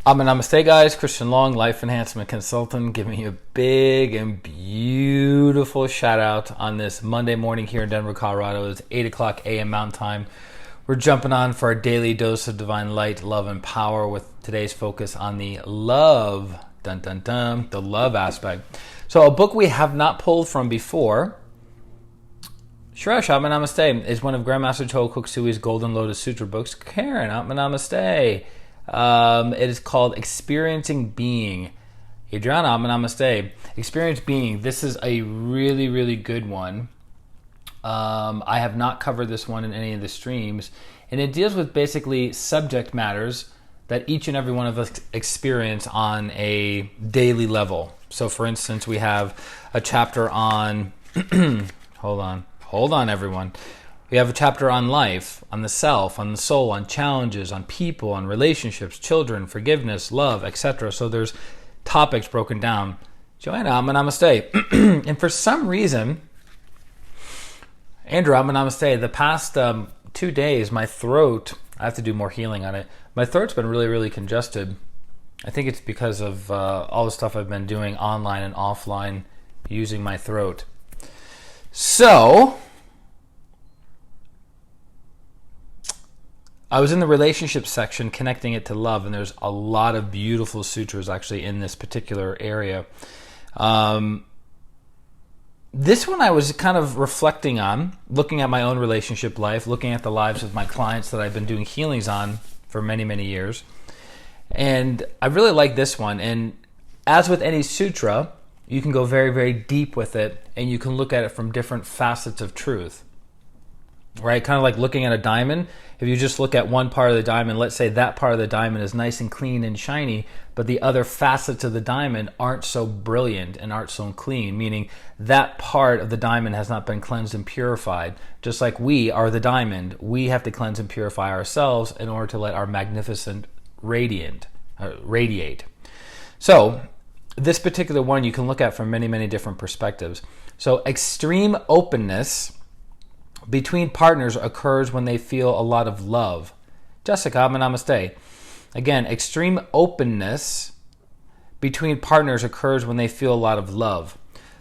Namaste, guys. Christian Long, Life Enhancement Consultant, giving you a big and beautiful shout out on this Monday morning here in Denver, Colorado. It's 8 o'clock a.m. Mountain Time. We're jumping on for our daily dose of divine light, love, and power with today's focus on the love, the love aspect. So a book we have not pulled from before, Shreya Namaste, is one of Grandmaster Toho Kuksui's Golden Lotus Sutra books. Karen, Namaste. It is called Experiencing Being. Adriana, Namaste. Experience Being. This is a really, really good one. I have not covered this one in any of the streams. And it deals with basically subject matters that each and every one of us experience on a daily level. So for instance, we have a chapter on... Hold on, everyone. We have a chapter on life, on the self, on the soul, on challenges, on people, on relationships, children, forgiveness, love, etc. So there's topics broken down. Joanna, Namaste. And for some reason, Andrew, Namaste, the past 2 days, my throat, I have to do more healing on it. My throat's been really, really congested. I think it's because of all the stuff I've been doing online and offline using my throat. So... I was in the relationship section connecting it to love, and there's a lot of beautiful sutras actually in this particular area. This one I was kind of reflecting on, looking at my own relationship life, looking at the lives of my clients that I've been doing healings on for many, many years. And I really like this one. And as with any sutra, you can go very, very deep with it, and you can look at it from different facets of truth. Right? Kind of like looking at a diamond. If you just look at one part of the diamond, let's say that part of the diamond is nice and clean and shiny, but the other facets of the diamond aren't so brilliant and aren't so clean, meaning that part of the diamond has not been cleansed and purified. Just like we are the diamond, we have to cleanse and purify ourselves in order to let our magnificent radiate. So this particular one you can look at from many, many different perspectives. So extreme openness between partners occurs when they feel a lot of love. Jessica, Namaste. Again, extreme openness between partners occurs when they feel a lot of love.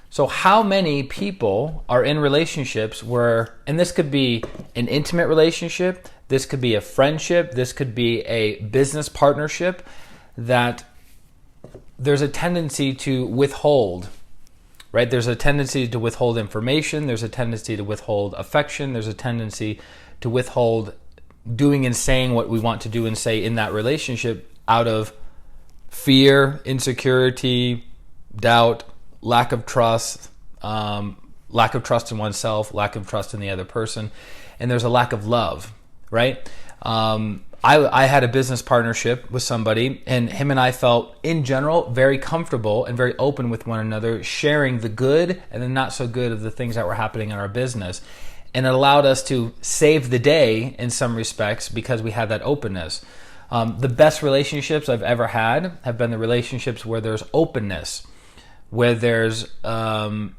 So how many people are in relationships where, and this could be an intimate relationship, this could be a friendship, this could be a business partnership, that there's a tendency to withhold. Right? There's a tendency to withhold information. There's a tendency to withhold affection. There's a tendency to withhold doing and saying what we want to do and say in that relationship out of fear, insecurity, doubt, lack of trust in oneself, lack of trust in the other person, and there's a lack of love, right? I had a business partnership with somebody, and him and I felt, in general, very comfortable and very open with one another, sharing the good and the not so good of the things that were happening in our business. And it allowed us to save the day in some respects because we had that openness. The best relationships I've ever had have been the relationships where there's openness, where there's a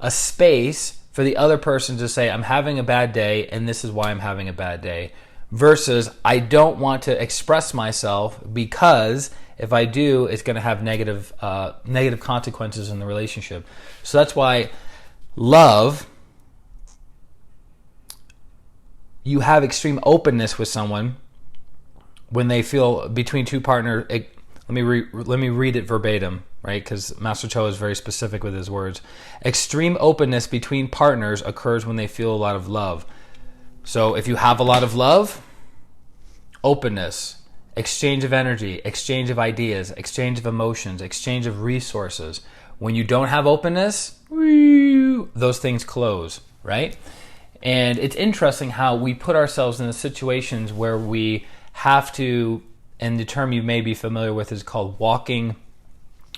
space for the other person to say, I'm having a bad day, and this is why I'm having a bad day, versus I don't want to express myself because if I do, it's going to have negative consequences in the relationship. So that's why love, you have extreme openness with someone when they feel between two partners. Let me read it verbatim, right? Because Master Cho is very specific with his words. Extreme openness between partners occurs when they feel a lot of love. So if you have a lot of love, openness, exchange of energy, exchange of ideas, exchange of emotions, exchange of resources. When you don't have openness, those things close, right? And it's interesting how we put ourselves in the situations where we have to, and the term you may be familiar with is called walking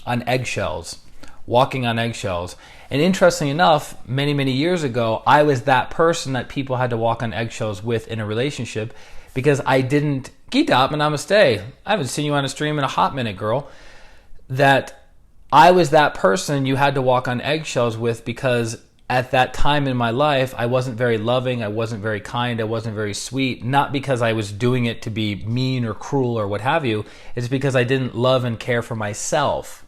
on eggshells. Walking on eggshells. And interestingly enough, many, many years ago, I was that person that people had to walk on eggshells with in a relationship because I didn't... Gita, Namaste. I haven't seen you on a stream in a hot minute, girl. That I was that person you had to walk on eggshells with because at that time in my life, I wasn't very loving, I wasn't very kind, I wasn't very sweet, not because I was doing it to be mean or cruel or what have you. It's because I didn't love and care for myself.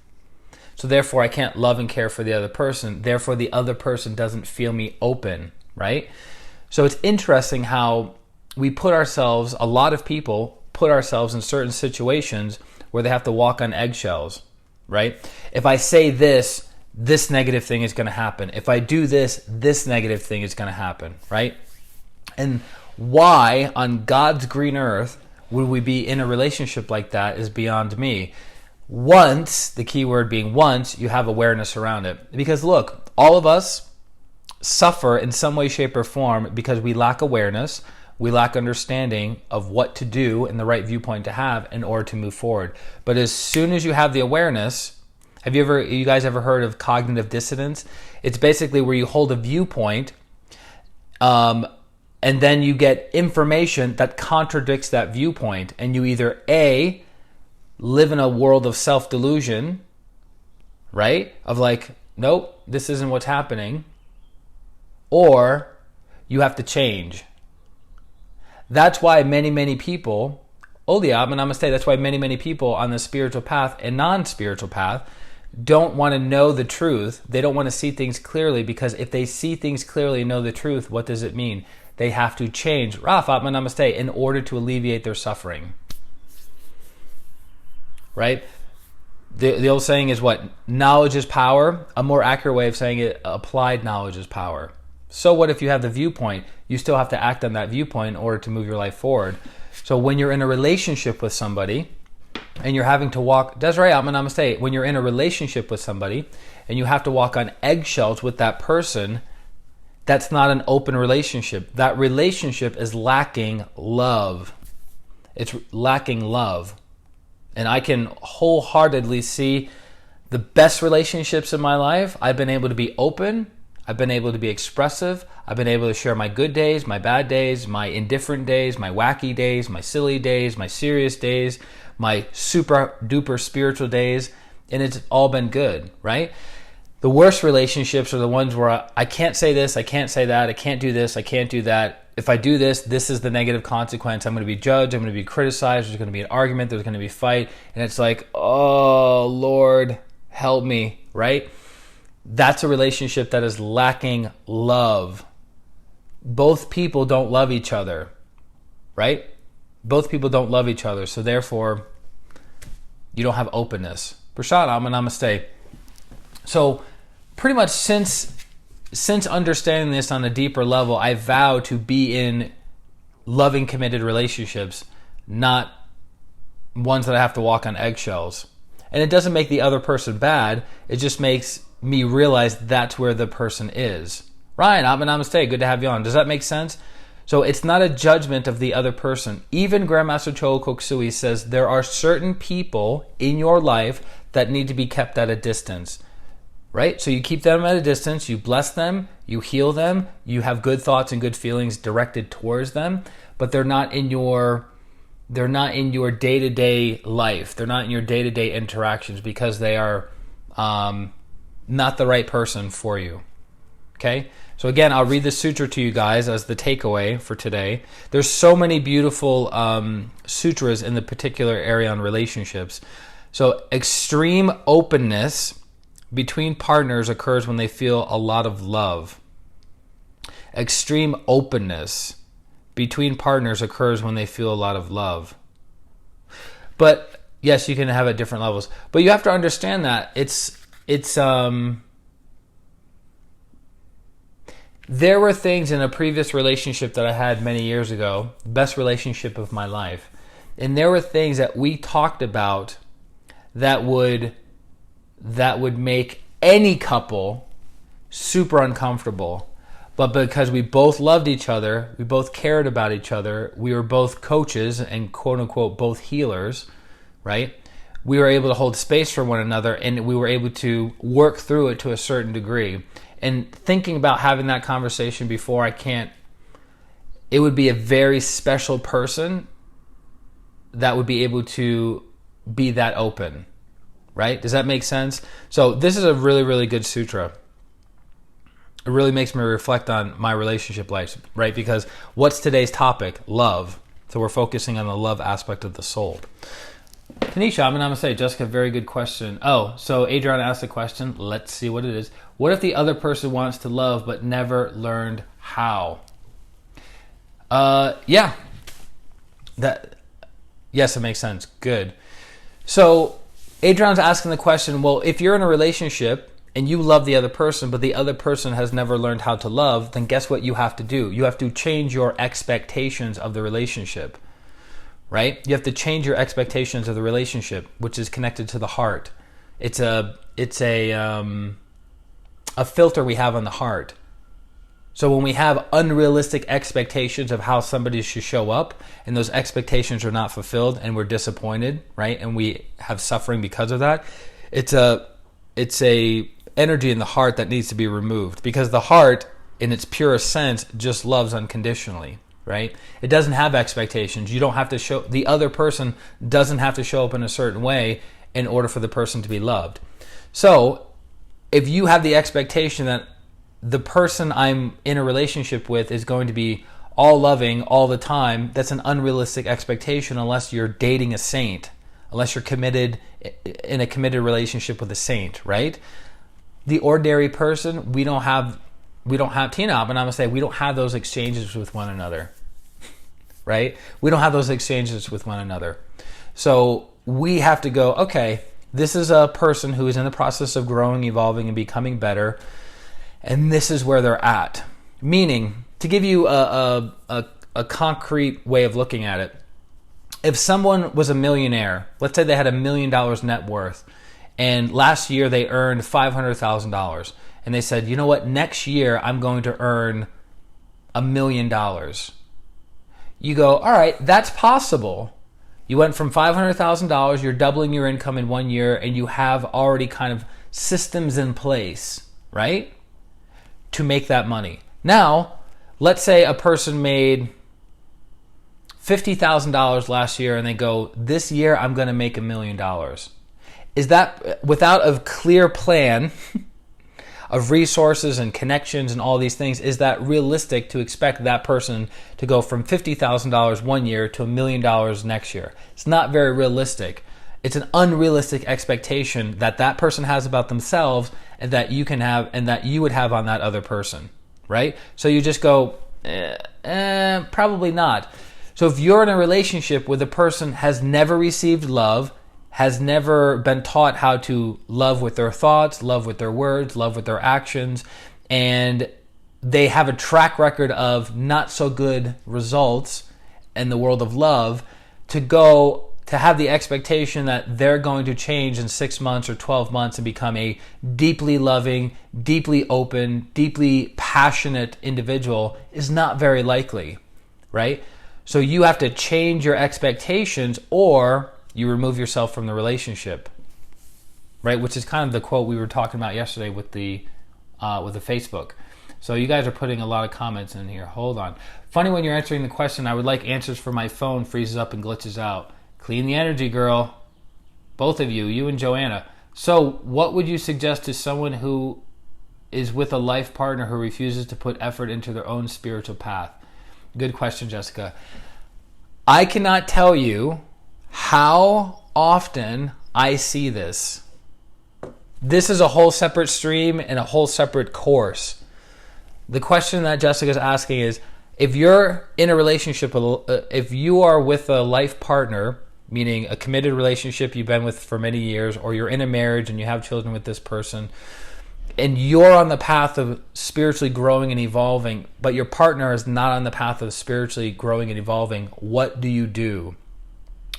So therefore, I can't love and care for the other person. Therefore, the other person doesn't feel me open, right? So it's interesting how we put ourselves, a lot of people put ourselves in certain situations where they have to walk on eggshells, right? If I say this negative thing is going to happen. If I do this negative thing is going to happen, right? And why on God's green earth would we be in a relationship like that is beyond me. Once, the key word being once, you have awareness around it. Because look, all of us suffer in some way, shape, or form because we lack awareness, we lack understanding of what to do and the right viewpoint to have in order to move forward. But as soon as you have the awareness, have you guys ever heard of cognitive dissonance? It's basically where you hold a viewpoint and then you get information that contradicts that viewpoint, and you either A, live in a world of self-delusion, right? Of like, nope, this isn't what's happening, or you have to change. That's why many people, that's why many people on the spiritual path and non-spiritual path don't want to know the truth. They don't want to see things clearly, because if they see things clearly and know the truth, what does it mean? They have to change, in order to alleviate their suffering. Right? The old saying is what? Knowledge is power. A more accurate way of saying it, applied knowledge is power. So what if you have the viewpoint? You still have to act on that viewpoint in order to move your life forward. So when you're in a relationship with somebody and you're having to walk, when you're in a relationship with somebody and you have to walk on eggshells with that person, that's not an open relationship. That relationship is lacking love. It's lacking love. And I can wholeheartedly see the best relationships in my life. I've been able to be open. I've been able to be expressive. I've been able to share my good days, my bad days, my indifferent days, my wacky days, my silly days, my serious days, my super duper spiritual days. And it's all been good, right? The worst relationships are the ones where I can't say this, I can't say that, I can't do this, I can't do that. If I do this, this is the negative consequence. I'm going to be judged. I'm going to be criticized. There's going to be an argument. There's going to be a fight. And it's like, oh, Lord, help me, right? That's a relationship that is lacking love. Both people don't love each other, right? Both people don't love each other. So therefore, you don't have openness. Prashad, namaste. So pretty much since understanding this on a deeper level, I vow to be in loving, committed relationships, not ones that I have to walk on eggshells. And it doesn't make the other person bad. It just makes me realize that's where the person is. Ryan, namaste. Good to have you on. Does that make sense? So it's not a judgment of the other person. Even Grandmaster Choa Koksui says there are certain people in your life that need to be kept at a distance. Right? So you keep them at a distance, you bless them, you heal them, you have good thoughts and good feelings directed towards them, but they're not in your day-to-day life. They're not in your day-to-day interactions because they are not the right person for you. Okay? So again, I'll read the sutra to you guys as the takeaway for today. There's so many beautiful sutras in the particular area on relationships. So extreme openness between partners occurs when they feel a lot of love. Extreme openness between partners occurs when they feel a lot of love. But yes, you can have it at different levels. But you have to understand that there were things in a previous relationship that I had many years ago, best relationship of my life. And there were things that we talked about that would make any couple super uncomfortable. But because we both loved each other, we both cared about each other, we were both coaches and quote-unquote both healers, right? We were able to hold space for one another, and we were able to work through it to a certain degree. And thinking about having that conversation before, it would be a very special person that would be able to be that open. Right? Does that make sense? So this is a really, really good sutra. it really makes me reflect on my relationship life, right? Because what's today's topic? Love. So we're focusing on the love aspect of the soul. Tanisha, I'm going to say, Jessica, very good question. Oh, so Adrian asked a question. Let's see what it is. What if the other person wants to love but never learned how? Yeah. Yes, it makes sense. Good. So Adrian's asking the question, well, if you're in a relationship and you love the other person, but the other person has never learned how to love, then guess what you have to do? You have to change your expectations of the relationship, right? You have to change your expectations of the relationship, which is connected to the heart. It's a filter we have on the heart. So when we have unrealistic expectations of how somebody should show up, and those expectations are not fulfilled, and we're disappointed, right? And we have suffering because of that. It's a energy in the heart that needs to be removed, because the heart, in its purest sense, just loves unconditionally, right? It doesn't have expectations. You don't have to show, the other person doesn't have to show up in a certain way in order for the person to be loved. So if you have the expectation that the person I'm in a relationship with is going to be all loving all the time, that's an unrealistic expectation unless you're dating a saint, unless you're committed in a committed relationship with a saint, right? The ordinary person, we don't have Tina, but I'm gonna say we don't have those exchanges with one another, right? We don't have those exchanges with one another. So we have to go, okay, this is a person who is in the process of growing, evolving, and becoming better. And this is where they're at. Meaning, to give you a concrete way of looking at it, if someone was a millionaire, let's say they had $1 million net worth, and last year they earned $500,000, and they said, you know what, next year I'm going to earn $1 million. You go, all right, that's possible. You went from $500,000, you're doubling your income in 1 year, and you have already kind of systems in place, right, to make that money. Now, let's say a person made $50,000 last year and they go, this year I'm going to make $1 million. Is that, without a clear plan of resources and connections and all these things, is that realistic to expect that person to go from $50,000 1 year to $1 million next year? It's not very realistic. It's an unrealistic expectation that that person has about themselves and that you can have and that you would have on that other person, right? So you just go, probably not. So if you're in a relationship with a person has never received love, has never been taught how to love with their thoughts, love with their words, love with their actions, and they have a track record of not so good results in the world of love, to have the expectation that they're going to change in 6 months or 12 months and become a deeply loving, deeply open, deeply passionate individual is not very likely, right? So you have to change your expectations or you remove yourself from the relationship, right? Which is kind of the quote we were talking about yesterday with the Facebook. So you guys are putting a lot of comments in here. Hold on. Funny when you're answering the question, I would like answers for my phone freezes up and glitches out. Clean the energy, girl. Both of you, you and Joanna. So what would you suggest to someone who is with a life partner who refuses to put effort into their own spiritual path? Good question, Jessica. I cannot tell you how often I see this. This is a whole separate stream and a whole separate course. The question that Jessica's asking is, if you're in a relationship, if you are with a life partner, meaning a committed relationship you've been with for many years, or you're in a marriage and you have children with this person, and you're on the path of spiritually growing and evolving, but your partner is not on the path of spiritually growing and evolving, what do you do?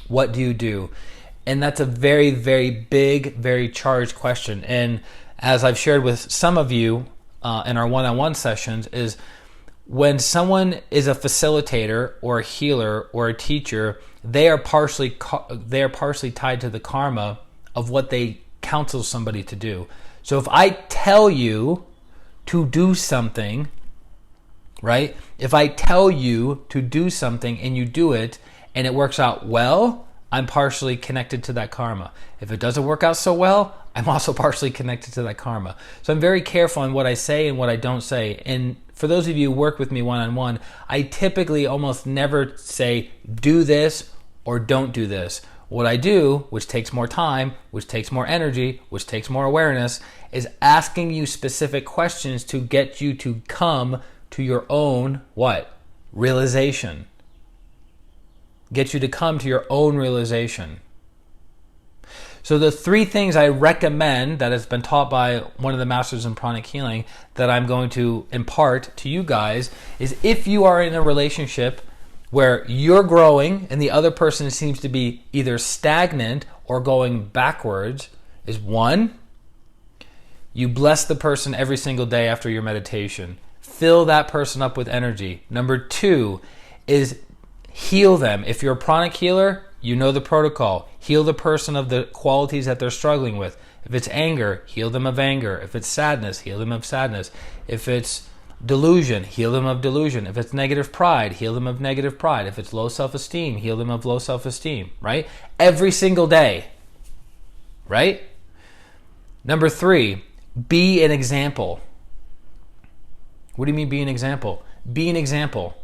What do you do? And that's a very, very big, very charged question. And as I've shared with some of you in our one-on-one sessions, is when someone is a facilitator or a healer or a teacher, they are partially tied to the karma of what they counsel somebody to do. So if I tell you to do something, right? If I tell you to do something and you do it and it works out well, I'm partially connected to that karma. If it doesn't work out so well, I'm also partially connected to that karma. So I'm very careful on what I say and what I don't say. And for those of you who work with me one-on-one, I typically almost never say, do this or don't do this. What I do, which takes more time, which takes more energy, which takes more awareness, is asking you specific questions to get you to come to your own, what? Realization. Get you to come to your own realization. So the 3 things I recommend that has been taught by one of the masters in pranic healing that I'm going to impart to you guys is, if you are in a relationship where you're growing and the other person seems to be either stagnant or going backwards, is 1, you bless the person every single day after your meditation. Fill that person up with energy. Number 2 is heal them. If you're a pranic healer, you know the protocol. Heal the person of the qualities that they're struggling with. If it's anger, heal them of anger. If it's sadness, heal them of sadness. If it's delusion, heal them of delusion. If it's negative pride, heal them of negative pride. If it's low self-esteem, heal them of low self-esteem, right? Every single day, right? Number 3, be an example. What do you mean be an example? Be an example.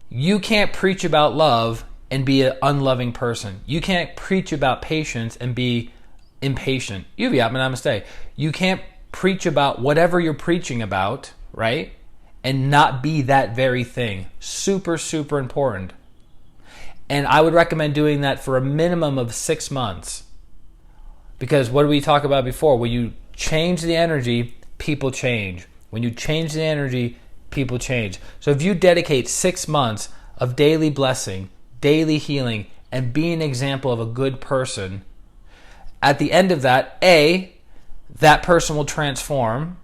You can't preach about love and be an unloving person. You can't preach about patience and be impatient. Namaste. You can't preach about whatever you're preaching about, right? And not be that very thing. Super, super important. And I would recommend doing that for a minimum of 6 months. Because what did we talk about before? When you change the energy, people change. When you change the energy, people change. So if you dedicate 6 months of daily blessing, daily healing, and be an example of a good person, at the end of that, that person will transform,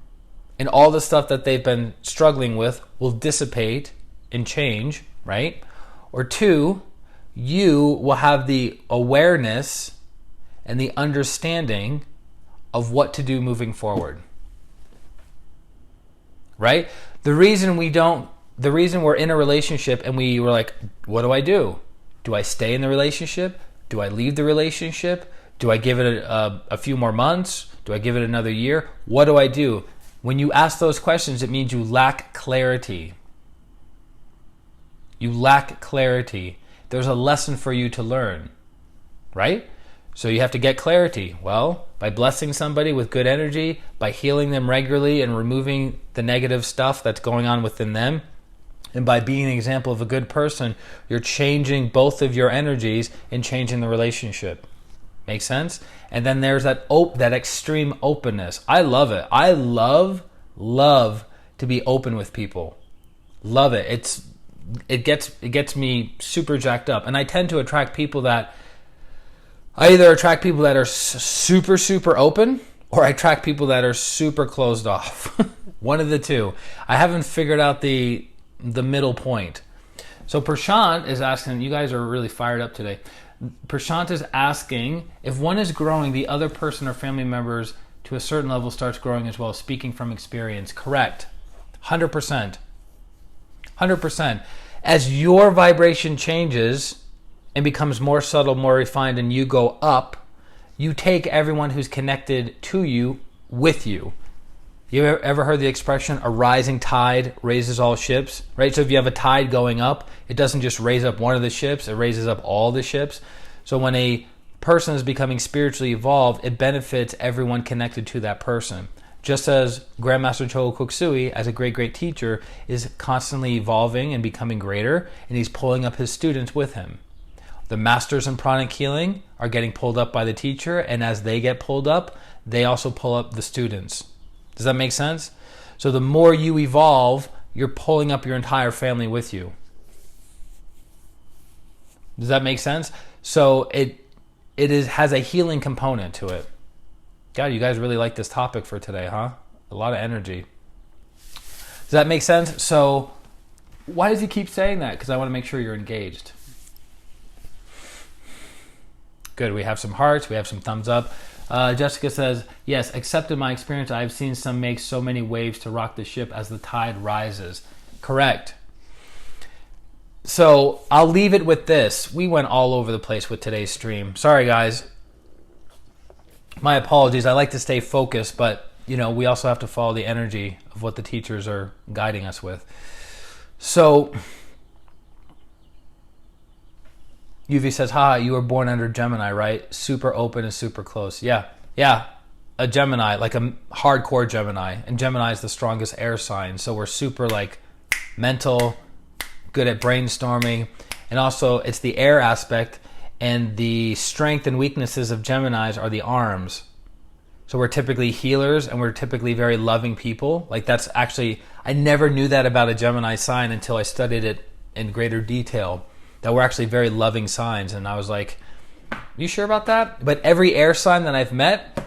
and all the stuff that they've been struggling with will dissipate and change, right? Or 2, you will have the awareness and the understanding of what to do moving forward, right? The reason we're in a relationship and we were like, what do I do? Do I stay in the relationship? Do I leave the relationship? Do I give it a few more months? Do I give it another year? What do I do? When you ask those questions, it means you lack clarity. You lack clarity. There's a lesson for you to learn, right? So you have to get clarity. Well, by blessing somebody with good energy, by healing them regularly and removing the negative stuff that's going on within them, and by being an example of a good person, you're changing both of your energies and changing the relationship. Make sense? And then there's that extreme openness. I love it. I love to be open with people. Love it. It gets me super jacked up. And I tend to attract people that I either attract people that are super, super open, or I attract people that are super closed off. One of the two. I haven't figured out the middle point. So Prashant is asking, you guys are really fired up today. Prashant is asking, if one is growing, the other person or family members to a certain level starts growing as well, speaking from experience. Correct. 100%. 100%. As your vibration changes and becomes more subtle, more refined, and you go up, you take everyone who's connected to you with you. You ever heard the expression, a rising tide raises all ships, right? So if you have a tide going up, it doesn't just raise up one of the ships, it raises up all the ships. So when a person is becoming spiritually evolved, it benefits everyone connected to that person. Just as Grandmaster Chogo Koksui, as a great teacher, is constantly evolving and becoming greater, and he's pulling up his students with him. The masters in pranic healing are getting pulled up by the teacher, and as they get pulled up, they also pull up the students. Does that make sense? So the more you evolve, you're pulling up your entire family with you. Does that make sense? So it has a healing component to it. God, you guys really like this topic for today, huh? A lot of energy. Does that make sense? So why does he keep saying that? Because I want to make sure you're engaged. Good, we have some hearts, we have some thumbs up. Jessica says, yes, except in my experience, I've seen some make so many waves to rock the ship as the tide rises. Correct. So I'll leave it with this. We went all over the place with today's stream. Sorry, guys. My apologies. I like to stay focused, but we also have to follow the energy of what the teachers are guiding us with. So UV says, you were born under Gemini, right? Super open and super close. Yeah. A Gemini, like a hardcore Gemini. And Gemini is the strongest air sign. So we're super mental, good at brainstorming. And also it's the air aspect. And the strength and weaknesses of Geminis are the arms. So we're typically healers and we're typically very loving people. That's actually, I never knew that about a Gemini sign until I studied it in greater detail, that we're actually very loving signs. And I was like, you sure about that? But every air sign that I've met,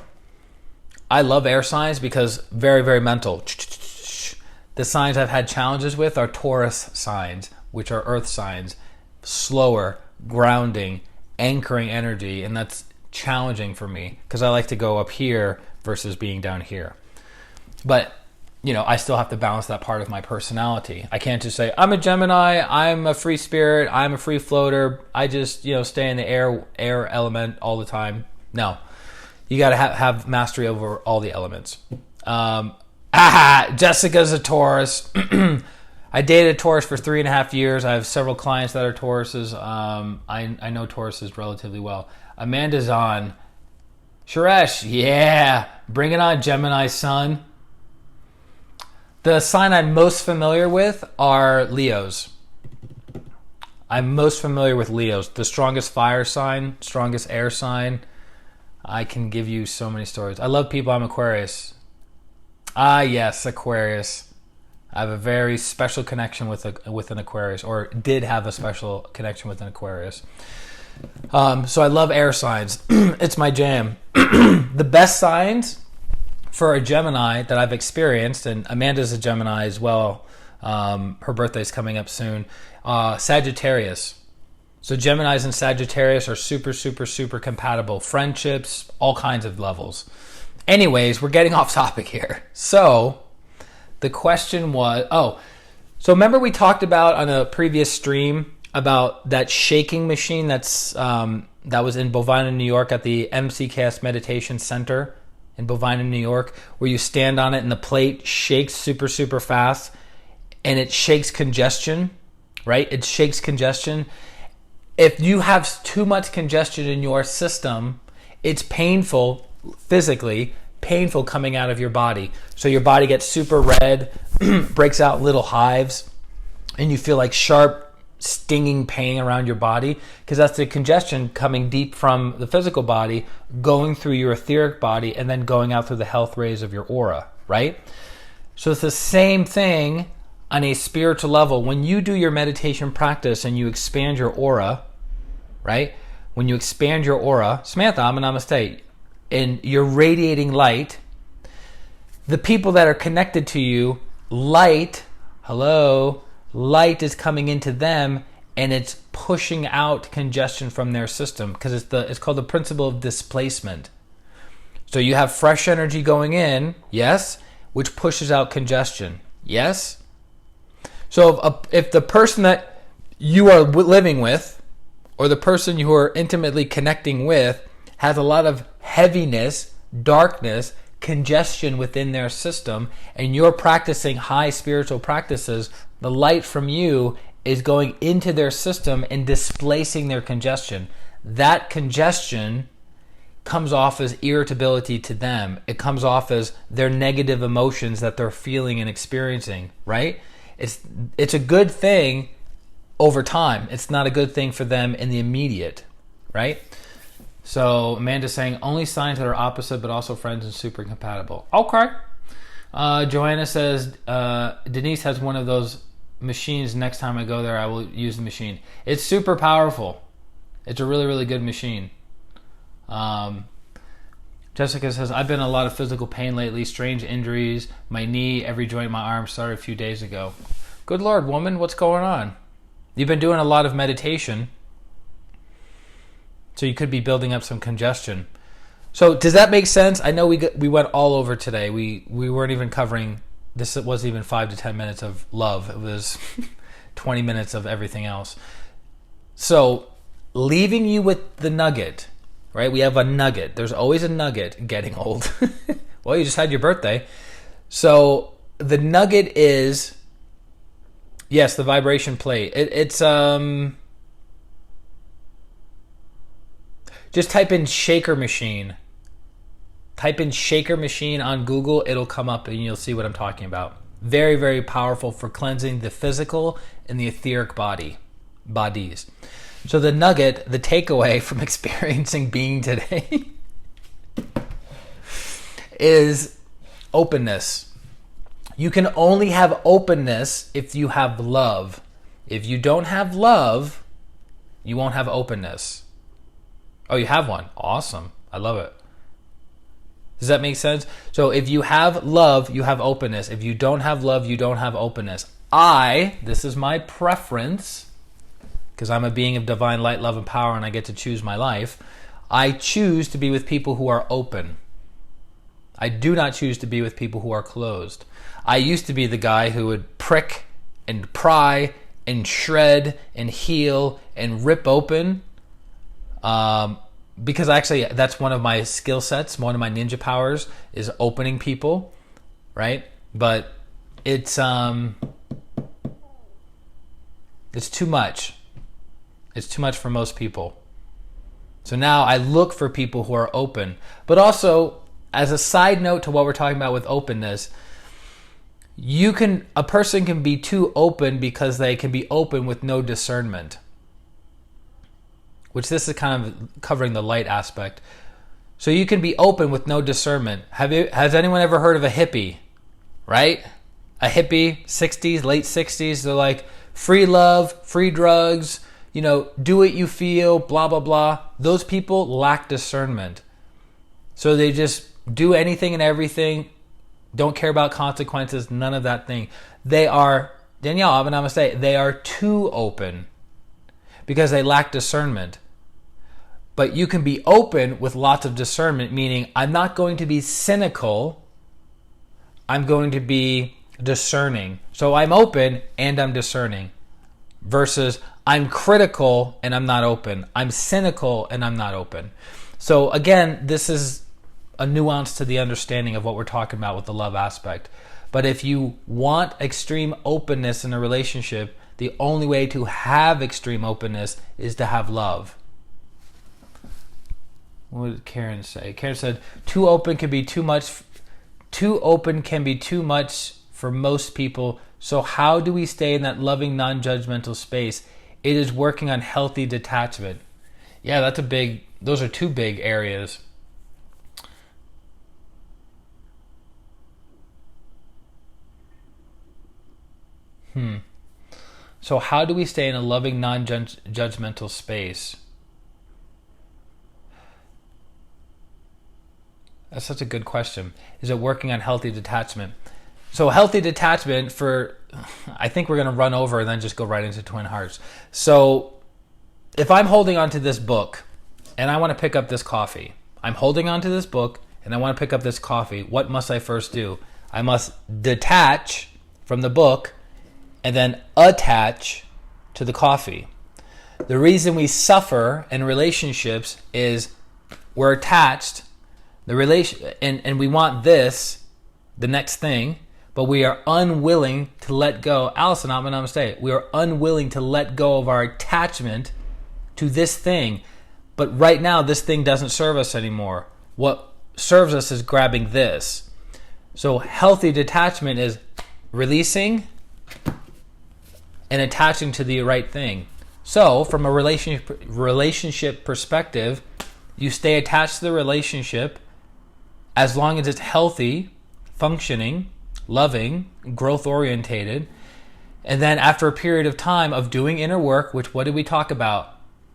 I love air signs because very, very mental. The signs I've had challenges with are Taurus signs, which are earth signs, slower, grounding, anchoring energy, and that's challenging for me because I like to go up here versus being down here. But I still have to balance that part of my personality. I can't just say I'm a Gemini, I'm a free spirit, I'm a free floater, I just stay in the air element all the time. No, you got to have mastery over all the elements. Jessica's a Taurus. I dated a Taurus for 3.5 years. I have several clients that are Tauruses. I know Tauruses relatively well. Amanda's on. Suresh, yeah. Bring it on, Gemini sun. The sign I'm most familiar with are Leos. I'm most familiar with Leos. The strongest fire sign, strongest air sign. I can give you so many stories. I love people. I'm Aquarius. Yes, Aquarius. I have a very special connection with an Aquarius, or did have a special connection with an Aquarius. So I love air signs. It's my jam. The best signs for a Gemini that I've experienced, and Amanda's a Gemini as well. Her birthday's coming up soon. Sagittarius. So Geminis and Sagittarius are super, super, super compatible. Friendships, all kinds of levels. Anyways, we're getting off topic here. So the question was, so remember we talked about on a previous stream about that shaking machine that was in Bovina, New York at the MCKS Meditation Center in Bovina, New York, where you stand on it and the plate shakes super, super fast and it shakes congestion, right? It shakes congestion. If you have too much congestion in your system, it's painful, physically painful coming out of your body. So your body gets super red, breaks out little hives, and you feel like sharp, stinging pain around your body because that's the congestion coming deep from the physical body, going through your etheric body, and then going out through the health rays of your aura, right? So it's the same thing on a spiritual level. When you do your meditation practice and you expand your aura, right? When you expand your aura, Samantha, I'm a namaste, and you're radiating light, the people that are connected to you, light is coming into them and it's pushing out congestion from their system because it's called the principle of displacement. So you have fresh energy going in, yes, which pushes out congestion, yes. So if the person that you are living with or the person you are intimately connecting with has a lot of heaviness, darkness, congestion within their system, and you're practicing high spiritual practices, the light from you is going into their system and displacing their congestion. That congestion comes off as irritability to them. It comes off as their negative emotions that they're feeling and experiencing, right? It's a good thing over time. It's not a good thing for them in the immediate, right? So Amanda's saying only signs that are opposite but also friends and super compatible. Okay. Joanna says Denise has one of those machines. Next time I go there, I will use the machine. It's super powerful. It's a really, really good machine. Jessica says, I've been in a lot of physical pain lately, strange injuries, my knee, every joint in my arm started a few days ago. Good Lord, woman, what's going on? You've been doing a lot of meditation, so you could be building up some congestion. So does that make sense? I know we went all over today. We weren't even covering, this wasn't even 5 to 10 minutes of love. It was 20 minutes of everything else. So leaving you with the nugget, right? We have a nugget. There's always a nugget getting old. Well, you just had your birthday. So the nugget is, yes, the vibration plate. It's just type in shaker machine. Type in shaker machine on Google. It'll come up and you'll see what I'm talking about. Very, very powerful for cleansing the physical and the etheric bodies. So the nugget, the takeaway from experiencing being today is openness. You can only have openness if you have love. If you don't have love, you won't have openness. Oh, you have one. Awesome. I love it. Does that make sense? So if you have love, you have openness. If you don't have love, you don't have openness. This is my preference, because I'm a being of divine light, love, and power, and I get to choose my life. I choose to be with people who are open. I do not choose to be with people who are closed. I used to be the guy who would prick and pry and shred and heal and rip open, because actually that's one of my skill sets. One of my ninja powers is opening people, right? But it's too much. It's too much for most people. So now I look for people who are open. But also, as a side note to what we're talking about with openness, a person can be too open because they can be open with no discernment. Which this is kind of covering the light aspect. So you can be open with no discernment. Has anyone ever heard of a hippie? Right? A hippie, 60s, late 60s, they're like, free love, free drugs, do what you feel, blah, blah, blah. Those people lack discernment. So they just do anything and everything, don't care about consequences, none of that thing. They are, Danielle, I'm going to say, they are too open because they lack discernment. But you can be open with lots of discernment, meaning I'm not going to be cynical, I'm going to be discerning. So I'm open and I'm discerning, versus I'm critical and I'm not open. I'm cynical and I'm not open. So again, this is a nuance to the understanding of what we're talking about with the love aspect. But if you want extreme openness in a relationship, the only way to have extreme openness is to have love. What did Karen say? Karen said, too open can be too much. Too open can be too much for most people. So how do we stay in that loving, non-judgmental space? It is working on healthy detachment. Yeah, those are two big areas. So how do we stay in a loving, non-judgmental space? That's such a good question. Is it working on healthy detachment? So healthy detachment I think we're going to run over and then just go right into Twin Hearts. So if I'm holding on to this book and I want to pick up this coffee, I'm holding on to this book and I want to pick up this coffee, what must I first do? I must detach from the book and then attach to the coffee. The reason we suffer in relationships is we're attached, and we want the next thing, but we are unwilling to let go. Allison, I'm going to say, we are unwilling to let go of our attachment to this thing. But right now, this thing doesn't serve us anymore. What serves us is grabbing this. So healthy detachment is releasing and attaching to the right thing. So from a relationship perspective, you stay attached to the relationship as long as it's healthy, functioning, loving, growth-orientated. And then after a period of time of doing inner work, which what did we talk about?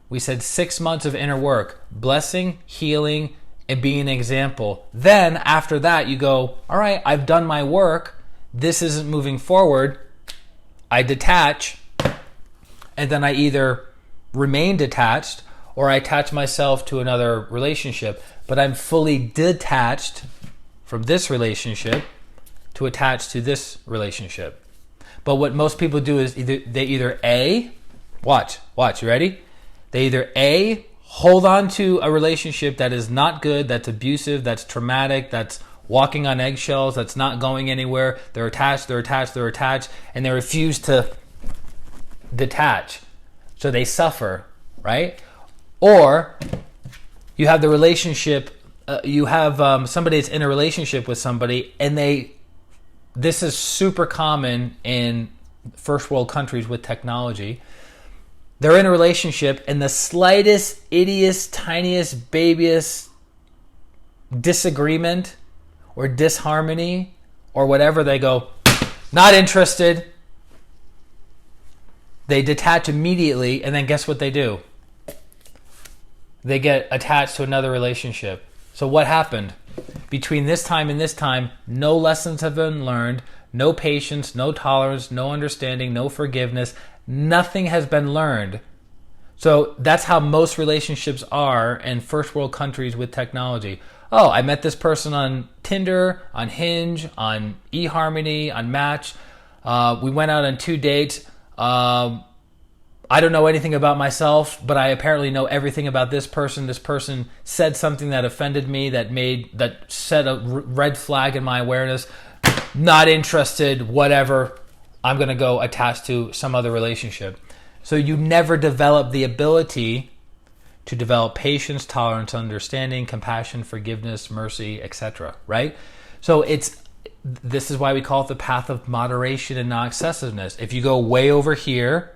We said 6 months of inner work, blessing, healing, and being an example. Then after that, you go, all right, I've done my work. This isn't moving forward. I detach, and then I either remain detached or I attach myself to another relationship, but I'm fully detached from this relationship to attach to this relationship. But what most people do is they either A, watch, you ready? They either A, hold on to a relationship that is not good, that's abusive, that's traumatic, that's walking on eggshells, that's not going anywhere. They're attached, and they refuse to detach. So they suffer, right? Or you have the relationship, you have somebody that's in a relationship with somebody, and this is super common in first world countries with technology. They're in a relationship, and the slightest, ittiest, tiniest, babyest disagreement or disharmony or whatever, they go, not interested. They detach immediately, and then guess what they do? They get attached to another relationship. So what happened? Between this time and this time, no lessons have been learned, no patience, no tolerance, no understanding, no forgiveness. Nothing has been learned. So that's how most relationships are in first world countries with technology. Oh, I met this person on Tinder, on Hinge, on eHarmony, on Match. We went out on 2 dates. I don't know anything about myself, but I apparently know everything about this person. This person said something that offended me, that set a red flag in my awareness. Not interested, whatever. I'm going to go attach to some other relationship. So you never develop the ability to develop patience, tolerance, understanding, compassion, forgiveness, mercy, etc. Right? So this is why we call it the path of moderation and non-excessiveness. If you go way over here,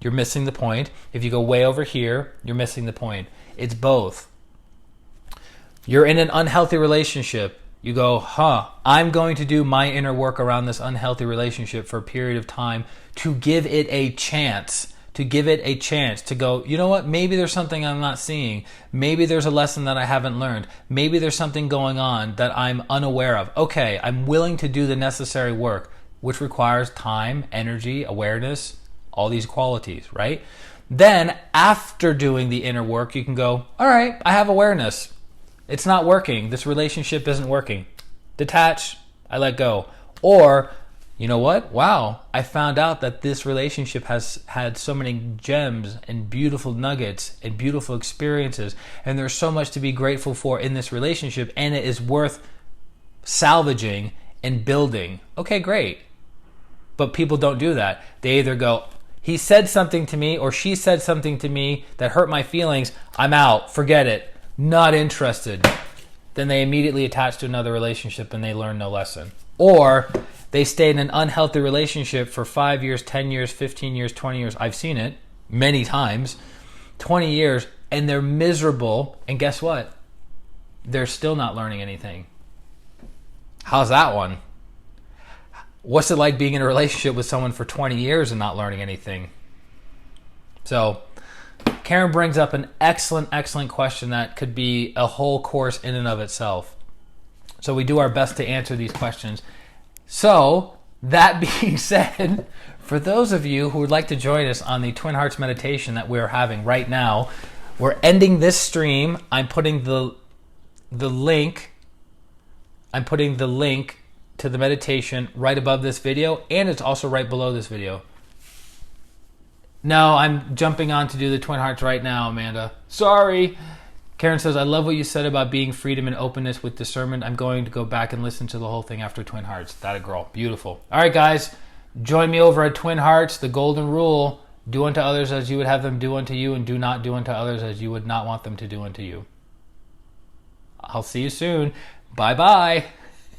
you're missing the point. If you go way over here, you're missing the point. It's both. You're in an unhealthy relationship. You go, I'm going to do my inner work around this unhealthy relationship for a period of time to give it a chance. To go, you know what? Maybe there's something I'm not seeing. Maybe there's a lesson that I haven't learned. Maybe there's something going on that I'm unaware of. Okay, I'm willing to do the necessary work, which requires time, energy, awareness, all these qualities, right? Then, after doing the inner work, you can go, all right, I have awareness. It's not working. This relationship isn't working. Detach, I let go. Or, you know what? Wow, I found out that this relationship has had so many gems and beautiful nuggets and beautiful experiences, and there's so much to be grateful for in this relationship, and it is worth salvaging and building. Okay, great. But people don't do that. They either go, he said something to me or she said something to me that hurt my feelings. I'm out. Forget it. Not interested. Then they immediately attach to another relationship and they learn no lesson. Or they stay in an unhealthy relationship for 5 years, 10 years, 15 years, 20 years. I've seen it many times. 20 years, and they're miserable. And guess what? They're still not learning anything. How's that one? What's it like being in a relationship with someone for 20 years and not learning anything? So Karen brings up an excellent question that could be a whole course in and of itself. So we do our best to answer these questions. So that being said, for those of you who would like to join us on the Twin Hearts meditation that we're having right now, we're ending this stream. I'm putting the link to the meditation right above this video, and it's also right below this video. No, I'm jumping on to do the Twin Hearts right now, Amanda. Sorry. Karen says, I love what you said about being freedom and openness with discernment. I'm going to go back and listen to the whole thing after Twin Hearts. That a girl. Beautiful. All right, guys. Join me over at Twin Hearts, the golden rule. Do unto others as you would have them do unto you, and do not do unto others as you would not want them to do unto you. I'll see you soon. Bye-bye.